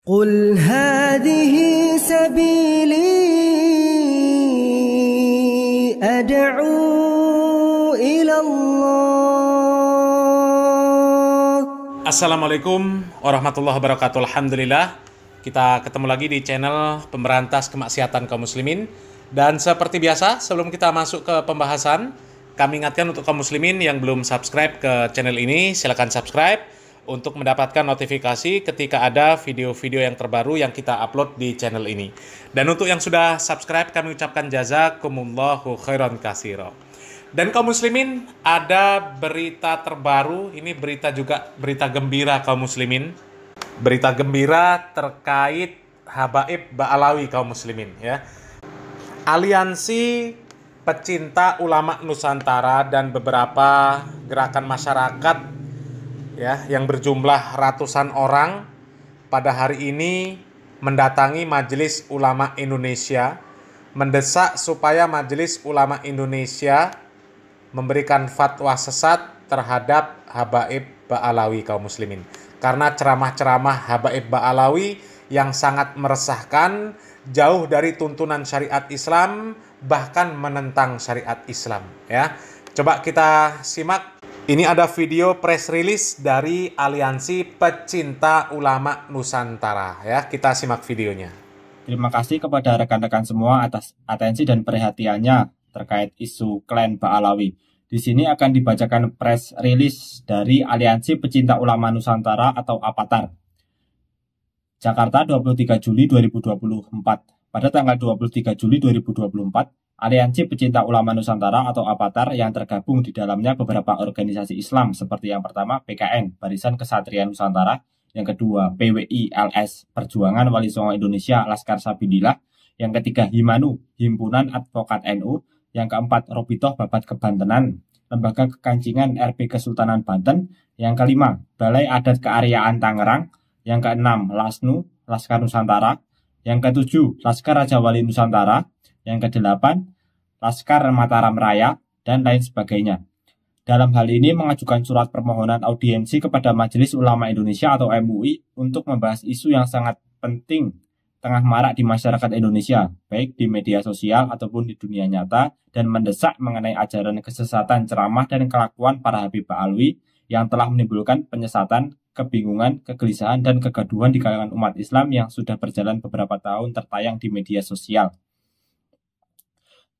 قل هذه سبيلي أدعو إلى الله. Assalamualaikum warahmatullahi wabarakatuh. Alhamdulillah, kita ketemu lagi di channel Pemberantas Kemaksiatan Kaum Muslimin. Dan seperti biasa, sebelum kita masuk ke pembahasan, kami ingatkan untuk kaum muslimin yang belum subscribe ke channel ini, silakan subscribe untuk mendapatkan notifikasi ketika ada video-video yang terbaru yang kita upload di channel ini. Dan untuk yang sudah subscribe, kami ucapkan jazakumullahu khairan katsira. Dan kaum muslimin, ada berita terbaru, ini berita gembira kaum muslimin. Berita gembira terkait Habaib Ba'alawi kaum muslimin ya. Aliansi Pecinta Ulama Nusantara dan beberapa gerakan masyarakat ya yang berjumlah ratusan orang pada hari ini mendatangi Majelis Ulama Indonesia, mendesak supaya Majelis Ulama Indonesia memberikan fatwa sesat terhadap Habaib Ba'alawi kaum muslimin. Karena ceramah-ceramah Habaib Ba'alawi yang sangat meresahkan, jauh dari tuntunan syariat Islam, bahkan menentang syariat Islam ya. Coba kita simak. Ini ada video press release dari Aliansi Pecinta Ulama Nusantara ya. Kita simak videonya. Terima kasih kepada rekan-rekan semua atas atensi dan perhatiannya terkait isu klan Ba'alawi. Di sini akan dibacakan press release dari Aliansi Pecinta Ulama Nusantara atau APATAR. Jakarta 23 Juli 2024. Pada tanggal 23 Juli 2024, Aliansi Pecinta Ulama Nusantara atau APATAR yang tergabung di dalamnya beberapa organisasi Islam seperti yang pertama PKN, Barisan Kesatria Nusantara, yang kedua PWI LS, Perjuangan Wali Songo Indonesia Laskar Sabilillah, yang ketiga Himanu, Himpunan Advokat NU, yang keempat Robitoh Babat Kebantenan, Lembaga Kekancingan RP Kesultanan Banten, yang kelima Balai Adat Kearyaan Tangerang, yang keenam LASNU, Laskar Nusantara, yang ketujuh Laskar Raja Wali Nusantara, yang kedelapan Laskar Mataram Raya, dan lain sebagainya. Dalam hal ini mengajukan surat permohonan audiensi kepada Majelis Ulama Indonesia atau MUI untuk membahas isu yang sangat penting tengah marak di masyarakat Indonesia, baik di media sosial ataupun di dunia nyata, dan mendesak mengenai ajaran kesesatan, ceramah, dan kelakuan para Habib Ba'alawi yang telah menimbulkan penyesatan, kebingungan, kegelisahan, dan kegaduhan di kalangan umat Islam yang sudah berjalan beberapa tahun tertayang di media sosial.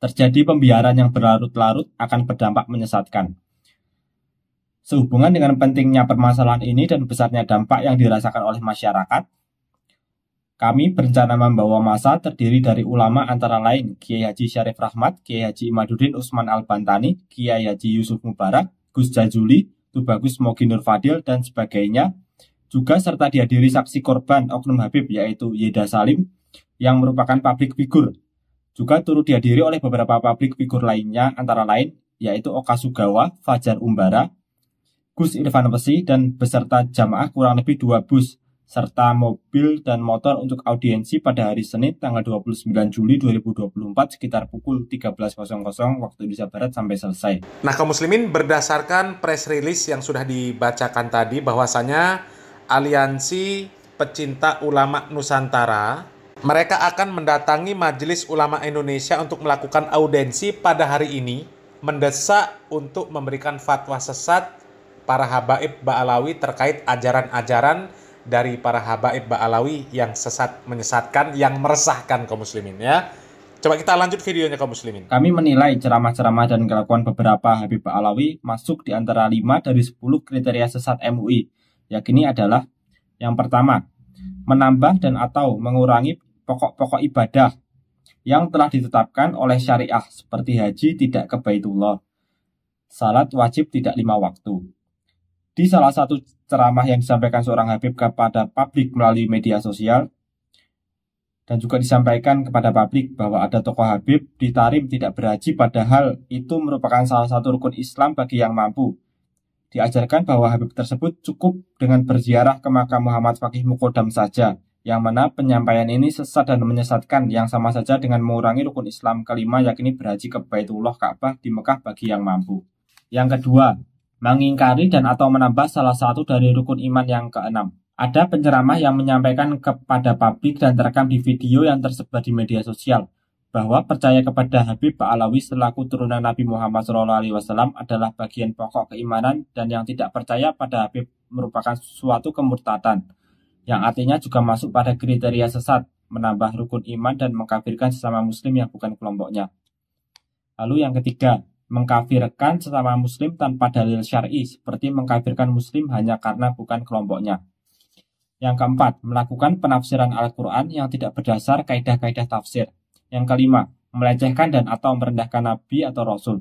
Terjadi pembiaran yang berlarut-larut akan berdampak menyesatkan. Sehubungan dengan pentingnya permasalahan ini dan besarnya dampak yang dirasakan oleh masyarakat, kami berencana membawa massa terdiri dari ulama antara lain Kiai Haji Syarif Rahmat, Kiai Haji Imaduddin Usman Al-Bantani, Kiai Haji Yusuf Mubarak, Gus Jazuli, Tubagus Mogi Nur Fadil, dan sebagainya. Juga serta dihadiri saksi korban oknum Habib yaitu Yeda Salim yang merupakan public figure. Juga turut dihadiri oleh beberapa public figure lainnya antara lain yaitu Oka Sugawa, Fajar Umbara, Gus Irfan Wesi, dan beserta jamaah kurang lebih 2 bus serta mobil dan motor untuk audiensi pada hari Senin tanggal 29 Juli 2024 sekitar pukul 13.00 waktu Indonesia Barat sampai selesai. Nah, kaum muslimin, berdasarkan press release yang sudah dibacakan tadi bahwasanya Aliansi Pecinta Ulama Nusantara mereka akan mendatangi Majelis Ulama Indonesia untuk melakukan audiensi pada hari ini, mendesak untuk memberikan fatwa sesat para Habaib Ba'alawi terkait ajaran-ajaran dari para Habaib Ba'alawi yang sesat, menyesatkan, yang meresahkan kaum muslimin ya. Coba kita lanjut videonya kaum muslimin. Kami menilai ceramah-ceramah dan kelakuan beberapa Habib Ba'alawi masuk di antara 5 dari 10 kriteria sesat MUI. Yakni adalah yang pertama, menambah dan atau mengurangi pokok-pokok ibadah yang telah ditetapkan oleh syariah seperti haji tidak ke Baitullah, salat wajib tidak 5 waktu. Di salah satu ceramah yang disampaikan seorang Habib kepada publik melalui media sosial, dan juga disampaikan kepada publik bahwa ada tokoh Habib di Tarim tidak berhaji, padahal itu merupakan salah satu rukun Islam bagi yang mampu. Diajarkan bahwa Habib tersebut cukup dengan berziarah ke makam Muhammad Faqih Muqaddam saja, yang mana penyampaian ini sesat dan menyesatkan yang sama saja dengan mengurangi rukun Islam kelima yakni berhaji ke Baitullah Ka'bah di Mekah bagi yang mampu. Yang kedua, mengingkari dan atau menambah salah satu dari rukun iman yang keenam. Ada penceramah yang menyampaikan kepada publik dan terekam di video yang tersebar di media sosial bahwa percaya kepada Habib Ba'alawi selaku turunan Nabi Muhammad SAW adalah bagian pokok keimanan, dan yang tidak percaya pada Habib merupakan suatu kemurtadan, yang artinya juga masuk pada kriteria sesat, menambah rukun iman dan mengkafirkan sesama muslim yang bukan kelompoknya. Lalu yang ketiga, mengkafirkan sesama muslim tanpa dalil syar'i, seperti mengkafirkan muslim hanya karena bukan kelompoknya. Yang keempat, melakukan penafsiran Al-Quran yang tidak berdasar kaidah-kaidah tafsir. Yang kelima, melecehkan dan atau merendahkan Nabi atau Rasul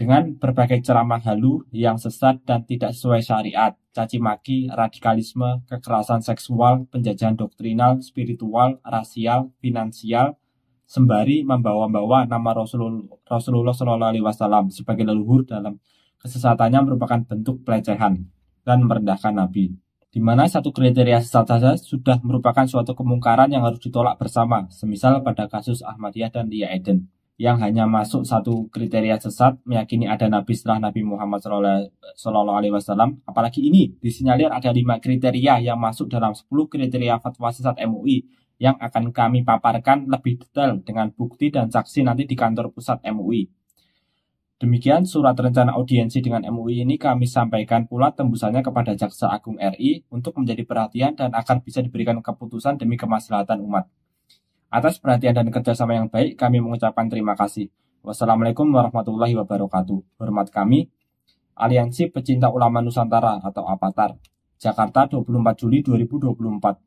dengan berbagai ceramah halu yang sesat dan tidak sesuai syariat, caci maki, radikalisme, kekerasan seksual, penjajahan doktrinal, spiritual, rasial, finansial, sembari membawa-bawa nama Rasulullah SAW sebagai leluhur dalam kesesatannya merupakan bentuk pelecehan dan merendahkan Nabi. Di mana satu kriteria sesat saja sudah merupakan suatu kemungkaran yang harus ditolak bersama, semisal pada kasus Ahmadiyah dan Lia Eden, yang hanya masuk satu kriteria sesat, meyakini ada Nabi setelah Nabi Muhammad SAW. Apalagi ini disinyalir ada 5 kriteria yang masuk dalam 10 kriteria fatwa sesat MUI, yang akan kami paparkan lebih detail dengan bukti dan saksi nanti di kantor pusat MUI. Demikian surat rencana audiensi dengan MUI ini kami sampaikan pula tembusannya kepada Jaksa Agung RI untuk menjadi perhatian dan akan bisa diberikan keputusan demi kemaslahatan umat. Atas perhatian dan kerjasama yang baik, kami mengucapkan terima kasih. Wassalamualaikum warahmatullahi wabarakatuh. Hormat kami, Aliansi Pecinta Ulama Nusantara atau APATAR, Jakarta 24 Juli 2024.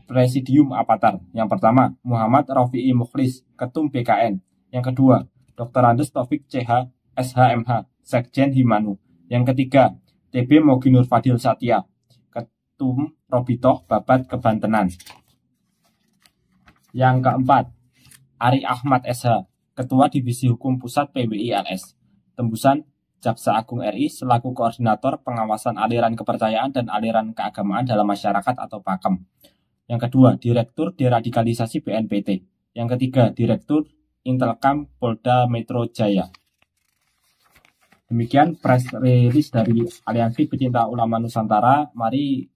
Presidium APATAR. Yang pertama, Muhammad Rafi'i Mukhlis, Ketum BKN. Yang kedua, Dr. Andes Taufik CH, SHMH, Sekjen Himanu. Yang ketiga, TB Moginur Fadil Satya, Ketum Robitoh Babat Kebantenan. Yang keempat, Ari Ahmad SH, Ketua Divisi Hukum Pusat PBI LS. Tembusan Jaksa Agung RI selaku Koordinator Pengawasan Aliran Kepercayaan dan Aliran Keagamaan dalam Masyarakat atau PAKEM. Yang kedua, Direktur Deradikalisasi BNPT. Yang ketiga, Direktur Intelkam Polda Metro Jaya. Demikian press release dari Aliansi Pecinta Ulama Nusantara. Mari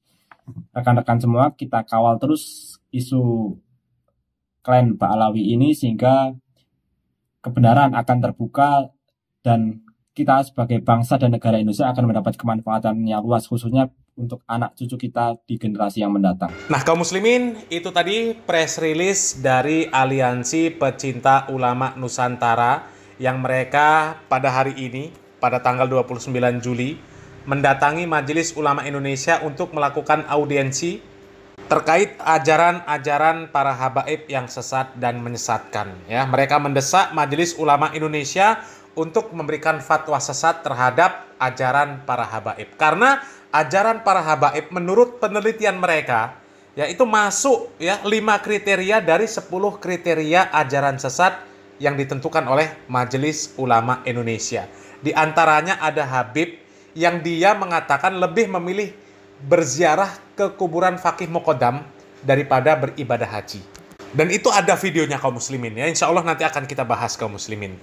rekan-rekan semua kita kawal terus isu klan Ba'alawi ini sehingga kebenaran akan terbuka dan kita sebagai bangsa dan negara Indonesia akan mendapat kemanfaatan yang luas, khususnya untuk anak cucu kita di generasi yang mendatang. Nah, kaum muslimin, itu tadi press release dari Aliansi Pecinta Ulama Nusantara yang mereka pada hari ini, pada tanggal 29 Juli, mendatangi Majelis Ulama Indonesia untuk melakukan audiensi terkait ajaran-ajaran para habaib yang sesat dan menyesatkan. Ya, mereka mendesak Majelis Ulama Indonesia untuk memberikan fatwa sesat terhadap ajaran para habaib. Karena ajaran para habaib menurut penelitian mereka yaitu masuk 5 kriteria dari 10 kriteria ajaran sesat yang ditentukan oleh Majelis Ulama Indonesia. Di antaranya ada habib yang dia mengatakan lebih memilih berziarah ke kuburan Faqih Muqaddam daripada beribadah haji. Dan itu ada videonya kaum muslimin ya. Insya Allah nanti akan kita bahas kaum muslimin.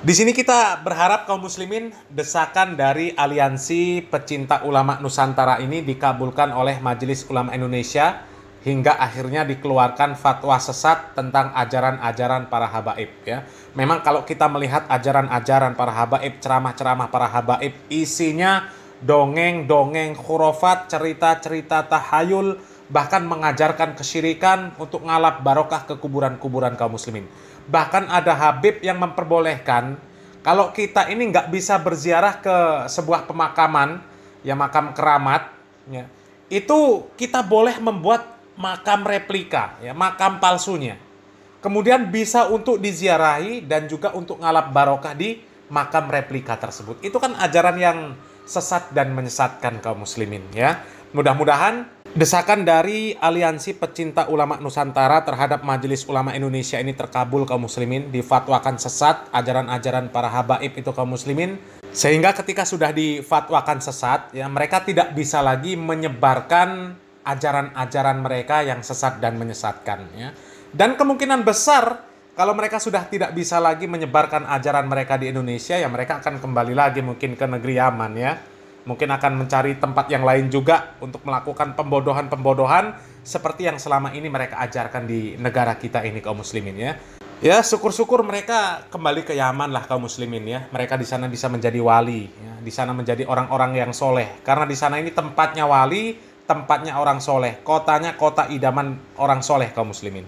Di sini kita berharap kaum muslimin desakan dari Aliansi Pecinta Ulama Nusantara ini dikabulkan oleh Majelis Ulama Indonesia hingga akhirnya dikeluarkan fatwa sesat tentang ajaran-ajaran para habaib ya. Memang kalau kita melihat ajaran-ajaran para habaib, ceramah-ceramah para habaib isinya dongeng-dongeng khurafat, cerita-cerita tahayul, bahkan mengajarkan kesyirikan untuk ngalap barokah ke kuburan-kuburan kaum muslimin. Bahkan ada habib yang memperbolehkan kalau kita ini nggak bisa berziarah ke sebuah pemakaman, ya makam keramat, ya, itu kita boleh membuat makam replika, ya makam palsunya. Kemudian bisa untuk diziarahi dan juga untuk ngalap barokah di makam replika tersebut. Itu kan ajaran yang sesat dan menyesatkan kaum muslimin ya. Mudah-mudahan desakan dari Aliansi Pecinta Ulama Nusantara terhadap Majelis Ulama Indonesia ini terkabul kaum muslimin, difatwakan sesat ajaran-ajaran para habaib itu kaum muslimin, sehingga ketika sudah difatwakan sesat ya mereka tidak bisa lagi menyebarkan ajaran-ajaran mereka yang sesat dan menyesatkan ya. Dan kemungkinan besar kalau mereka sudah tidak bisa lagi menyebarkan ajaran mereka di Indonesia ya mereka akan kembali lagi mungkin ke negeri Yaman ya. mungkin akan mencari tempat yang lain juga untuk melakukan pembodohan-pembodohan seperti yang selama ini mereka ajarkan di negara kita ini, kaum muslimin ya. Ya, syukur-syukur mereka kembali ke Yaman lah, kaum muslimin ya. Mereka di sana bisa menjadi wali, ya. Di sana menjadi orang-orang yang soleh. Karena di sana ini tempatnya wali, tempatnya orang soleh. Kotanya kota idaman orang soleh, kaum muslimin.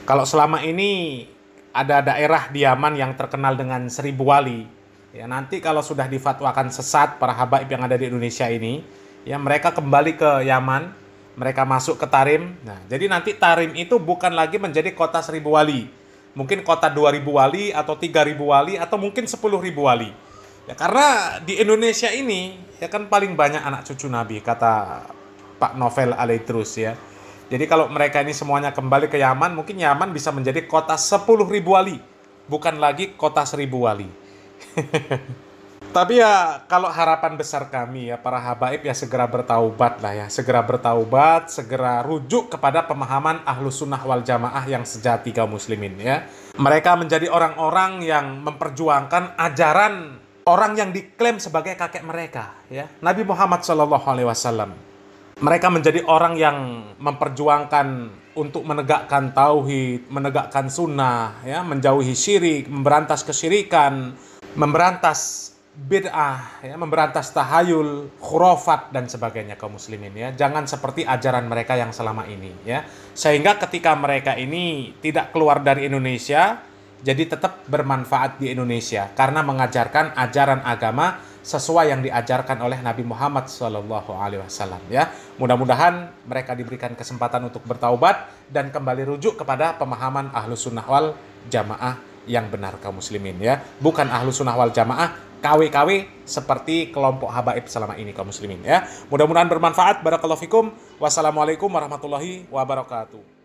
Kalau selama ini ada daerah di Yaman yang terkenal dengan 1000 wali, ya nanti kalau sudah difatwakan sesat para habaib yang ada di Indonesia ini, ya mereka kembali ke Yaman, mereka masuk ke Tarim. Nah, jadi nanti Tarim itu bukan lagi menjadi kota 1000 wali. Mungkin kota 2000 wali atau 3000 wali atau mungkin 10.000 wali. Ya karena di Indonesia ini ya kan paling banyak anak cucu Nabi, kata Pak Novel Alaidrus ya. Jadi kalau mereka ini semuanya kembali ke Yaman, mungkin Yaman bisa menjadi kota 10.000 wali, bukan lagi kota 1000 wali. Tapi ya kalau harapan besar kami ya para habaib ya segera bertaubat lah ya. Segera bertaubat, segera rujuk kepada pemahaman Ahlus Sunnah wal Jamaah yang sejati, kaum muslimin ya. Mereka menjadi orang-orang yang memperjuangkan ajaran orang yang diklaim sebagai kakek mereka ya, Nabi Muhammad SAW. Mereka menjadi orang yang memperjuangkan untuk menegakkan tauhid, menegakkan sunnah ya, menjauhi syirik, memberantas kesyirikan, memberantas bid'ah, ya, memberantas tahayul, khurafat dan sebagainya, kaum muslimin ya. Jangan seperti ajaran mereka yang selama ini ya. Sehingga ketika mereka ini tidak keluar dari Indonesia, jadi tetap bermanfaat di Indonesia karena mengajarkan ajaran agama sesuai yang diajarkan oleh Nabi Muhammad SAW ya. Mudah-mudahan mereka diberikan kesempatan untuk bertaubat dan kembali rujuk kepada pemahaman Ahlus Sunnah wal Jamaah yang benar, kaum muslimin ya. Bukan Ahlus Sunnah wal Jamaah KW-KW seperti kelompok habaib selama ini, kaum muslimin ya. Mudah-mudahan bermanfaat. Barakallahu fikum. Wassalamualaikum warahmatullahi wabarakatuh.